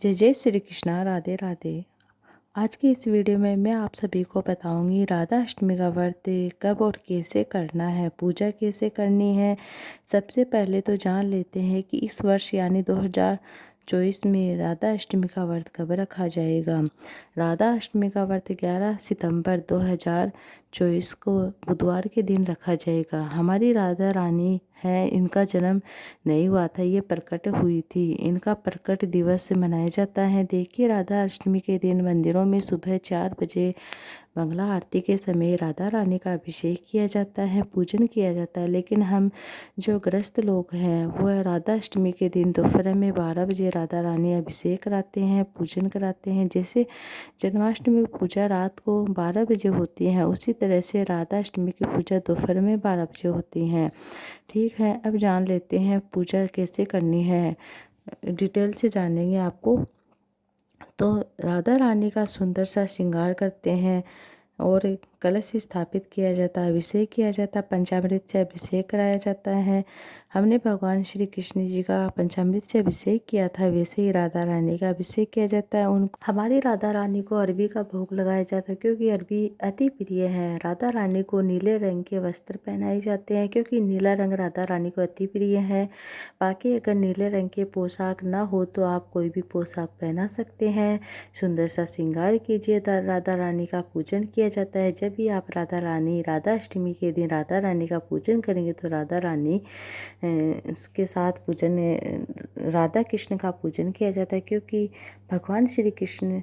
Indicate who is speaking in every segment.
Speaker 1: जय जय श्री कृष्णा। राधे राधे। आज की इस वीडियो में मैं आप सभी को बताऊंगी राधा अष्टमी का व्रत कब और कैसे करना है, पूजा कैसे करनी है। सबसे पहले तो जान लेते हैं कि इस वर्ष यानी 2024 में राधा अष्टमी का व्रत कब रखा जाएगा। राधा अष्टमी का व्रत 11 सितंबर 2024 को बुधवार के दिन रखा जाएगा। हमारी राधा रानी है, इनका जन्म नहीं हुआ था, ये प्रकट हुई थी। इनका प्रकट दिवस मनाया जाता है। देखिए, राधा अष्टमी के दिन मंदिरों में सुबह 4 बजे मंगला आरती के समय राधा रानी का अभिषेक किया जाता है, पूजन किया जाता है। लेकिन हम जो ग्रस्त लोग हैं वह राधा अष्टमी के दिन दोपहर में 12 बजे राधा रानी अभिषेक कराते हैं, पूजन कराते हैं। जैसे जन्माष्टमी की पूजा रात को 12 बजे होती है, उसी तरह से राधा अष्टमी की पूजा दोपहर में 12 बजे होती है। ठीक है, अब जान लेते हैं पूजा कैसे करनी है, डिटेल से जानेंगे आपको। तो राधा रानी का सुंदर सा श्रृंगार करते हैं और कलश स्थापित किया जाता है, अभिषेक किया जाता है, पंचामृत से अभिषेक कराया जाता है। हमने भगवान श्री कृष्ण जी का पंचामृत से अभिषेक किया था, वैसे ही राधा रानी का अभिषेक किया जाता है। उन हमारी राधा रानी को अरबी का भोग लगाया जाता है, क्योंकि अरबी अति प्रिय है। राधा रानी को नीले रंग के वस्त्र पहनाए जाते हैं, क्योंकि नीला रंग राधा रानी को अति प्रिय है। बाकी अगर नीले रंग के पोशाक ना हो तो आप कोई भी पोशाक पहना सकते हैं। सुंदर सा श्रृंगार कीजिए। राधा रानी का पूजन किया जाता है। जब भी आप राधा अष्टमी के दिन राधा रानी का पूजन करेंगे तो राधा रानी इसके साथ पूजन राधा कृष्ण का पूजन किया जाता है, क्योंकि भगवान श्री कृष्ण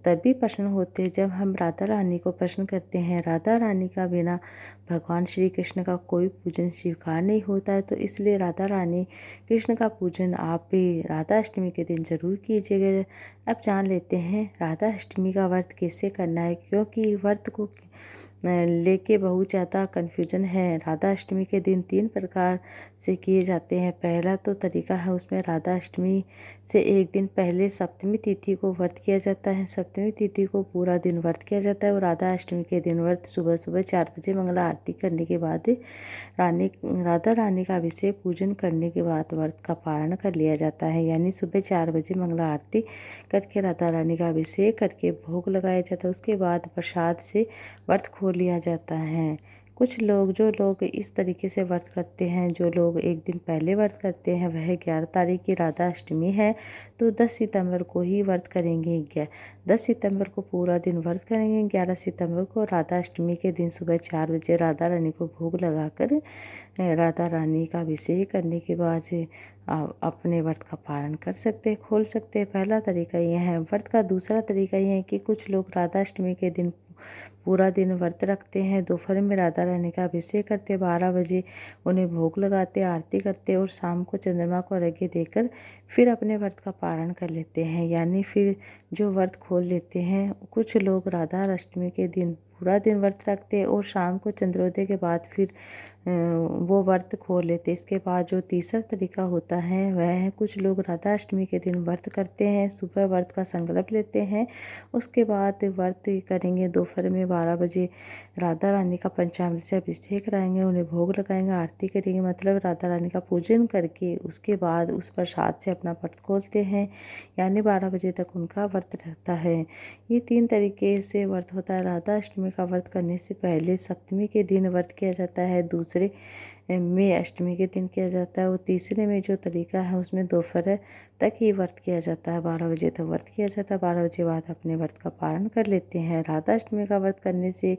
Speaker 1: तभी प्रसन्न होते हैं जब हम राधा रानी को प्रसन्न करते हैं। राधा रानी का बिना भगवान श्री कृष्ण का कोई पूजन स्वीकार नहीं होता है। तो इसलिए राधा रानी कृष्ण का पूजन आप भी राधा अष्टमी के दिन जरूर कीजिएगा। अब जान लेते हैं राधा अष्टमी का व्रत कैसे करना है, क्योंकि व्रत को लेके बहुत ज़्यादा कन्फ्यूजन है। राधा अष्टमी के दिन 3 प्रकार से किए जाते हैं। पहला तो तरीका है, उसमें राधा अष्टमी से एक दिन पहले सप्तमी तिथि को व्रत किया जाता है। सप्तमी तिथि को पूरा दिन व्रत किया जाता है और राधा अष्टमी के दिन व्रत सुबह सुबह 4 बजे मंगला आरती करने के बाद राधा रानी का अभिषेक पूजन करने के बाद व्रत का पारण कर लिया जाता है। यानी सुबह 4 बजे मंगला आरती करके राधा रानी का अभिषेक करके भोग लगाया जाता है। उसके बाद प्रसाद से व्रत खोल लिया जाता है। कुछ लोग जो लोग इस तरीके से व्रत करते हैं, जो लोग एक दिन पहले व्रत करते हैं, वह 11 तारीख की राधा अष्टमी है तो 10 सितंबर को ही व्रत करेंगे। 10 सितंबर को पूरा दिन व्रत करेंगे। 11 सितंबर को राधा अष्टमी के दिन सुबह 4 बजे राधा रानी को भोग लगाकर राधा रानी का अभिषेक करने के बाद अपने व्रत का पारण कर सकते हैं, खोल सकते हैं। पहला तरीका यह है। व्रत का दूसरा तरीका यह है कि कुछ लोग राधा अष्टमी के दिन पूरा दिन व्रत रखते हैं, दोपहर में राधा रानी का अभिषेक करते, 12 बजे उन्हें भोग लगाते, आरती करते और शाम को चंद्रमा को अर्घ्य देकर फिर अपने व्रत का पारण कर लेते हैं, यानी फिर जो व्रत खोल लेते हैं। कुछ लोग राधा अष्टमी के दिन पूरा दिन व्रत रखते हैं और शाम को चंद्रोदय के बाद फिर वो व्रत खोल लेते। इसके बाद जो तीसरा तरीका होता है वह है, कुछ लोग राधा अष्टमी के दिन व्रत करते हैं, सुबह व्रत का संकल्प लेते हैं, उसके बाद व्रत करेंगे, दोपहर में 12 बजे राधा रानी का पंचामृत से अभिषेक कराएंगे, उन्हें भोग लगाएंगे, आरती करेंगे, मतलब राधा रानी का पूजन करके उसके बाद उस प्रसाद से अपना व्रत खोलते हैं, यानी 12 बजे तक उनका व्रत रहता है। ये 3 तरीके से व्रत होता है। राधा अष्टमी का व्रत करने से पहले सप्तमी के दिन व्रत किया जाता है, दूसरे में अष्टमी के दिन किया जाता है और तीसरे में जो तरीका है उसमें दोपहर तक ही व्रत किया जाता है, 12 बजे तक व्रत किया जाता है। 12 बजे बाद अपने व्रत का पारण कर लेते हैं। राधा अष्टमी का व्रत करने से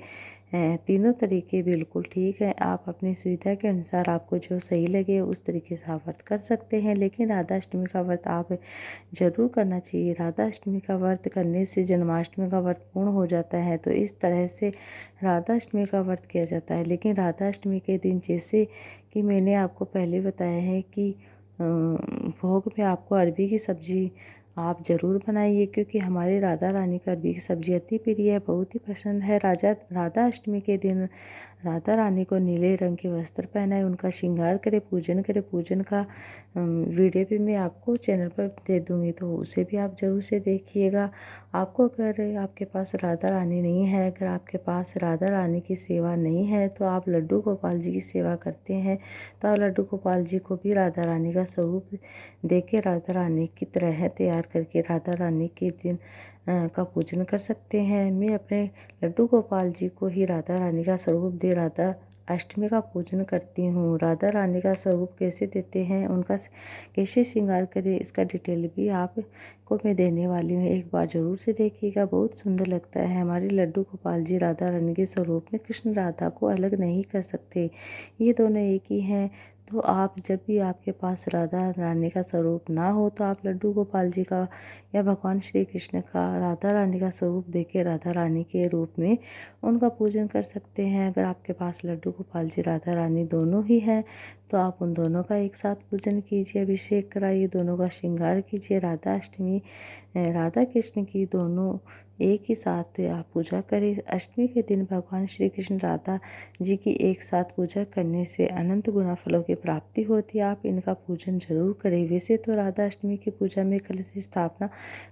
Speaker 1: तीनों तरीके बिल्कुल ठीक है। आप अपनी सुविधा के अनुसार आपको जो सही लगे उस तरीके से आप व्रत कर सकते हैं, लेकिन राधा अष्टमी का व्रत आप जरूर करना चाहिए। राधा अष्टमी का व्रत करने से जन्माष्टमी का व्रत पूर्ण हो जाता है, तो इस तरह से राधा अष्टमी का व्रत किया जाता है। लेकिन राधा अष्टमी के दिन जैसे कि मैंने आपको पहले बताया है कि भोग में आपको अरबी की सब्ज़ी आप ज़रूर बनाइए, क्योंकि हमारे राधा रानी को अरबी की सब्ज़ी अति प्रिय है, बहुत ही पसंद है। राधा अष्टमी के दिन राधा रानी को नीले रंग के वस्त्र पहनाए, उनका श्रृंगार करे, पूजन करे। पूजन का वीडियो भी मैं आपको चैनल पर दे दूँगी, तो उसे भी आप ज़रूर से देखिएगा। आपको अगर आपके पास राधा रानी नहीं है, अगर आपके पास राधा रानी की सेवा नहीं है, तो आप लड्डू गोपाल जी की सेवा करते हैं, तो आप लड्डू गोपाल जी को भी राधा रानी का स्वरूप दे के राधा रानी की तरह तैयार करके राधा रानी के दिन का पूजन कर सकते हैं। मैं अपने लड्डू गोपाल जी को ही राधा रानी का स्वरूप दे राधा अष्टमी का पूजन करती हूँ। राधा रानी का स्वरूप कैसे देते हैं, उनका कैसे श्रृंगार करें, इसका डिटेल भी आपको मैं देने वाली हूँ। एक बार ज़रूर से देखिएगा, बहुत सुंदर लगता है। हमारे लड्डू गोपाल जी राधा रानी के स्वरूप में कृष्ण राधा को अलग नहीं कर सकते, ये दोनों एक ही हैं। तो आप जब भी आपके पास राधा रानी का स्वरूप ना हो, तो आप लड्डू गोपाल जी का या भगवान श्री कृष्ण का राधा रानी का स्वरूप देके राधा रानी के रूप में उनका पूजन कर सकते हैं। अगर आपके पास लड्डू गोपाल जी राधा रानी दोनों ही हैं, तो आप उन दोनों का एक साथ पूजन कीजिए, अभिषेक कराइए, दोनों का श्रृंगार कीजिए। राधा अष्टमी राधा कृष्ण की दोनों एक ही साथ आप पूजा करें। अष्टमी के दिन भगवान श्री कृष्ण राधा जी की एक साथ पूजा करने से अनंत गुना फलों की प्राप्ति होती है। आप इनका पूजन जरूर करें। वैसे तो राधा अष्टमी की पूजा में कलश स्थापना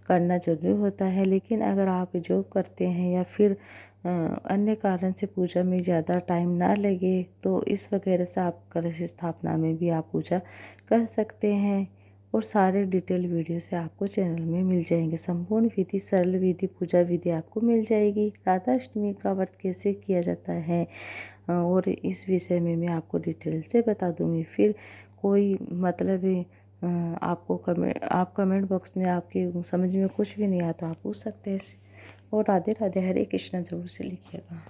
Speaker 1: करना जरूरी होता है, लेकिन अगर आप जॉब करते हैं या फिर अन्य कारण से पूजा में ज़्यादा टाइम ना लगे, तो इस वगैरह से आप कलश स्थापना में भी आप पूजा कर सकते हैं। और सारे डिटेल वीडियो से आपको चैनल में मिल जाएंगे। संपूर्ण विधि, सरल विधि, पूजा विधि आपको मिल जाएगी। राधा अष्टमी का व्रत कैसे किया जाता है और इस विषय में मैं आपको डिटेल से बता दूंगी। फिर कोई मतलब आप कमेंट बॉक्स में आपके समझ में कुछ भी नहीं आता, आप पूछ सकते हैं। और राधे राधे, हरे कृष्णा जरूर से लिखिएगा।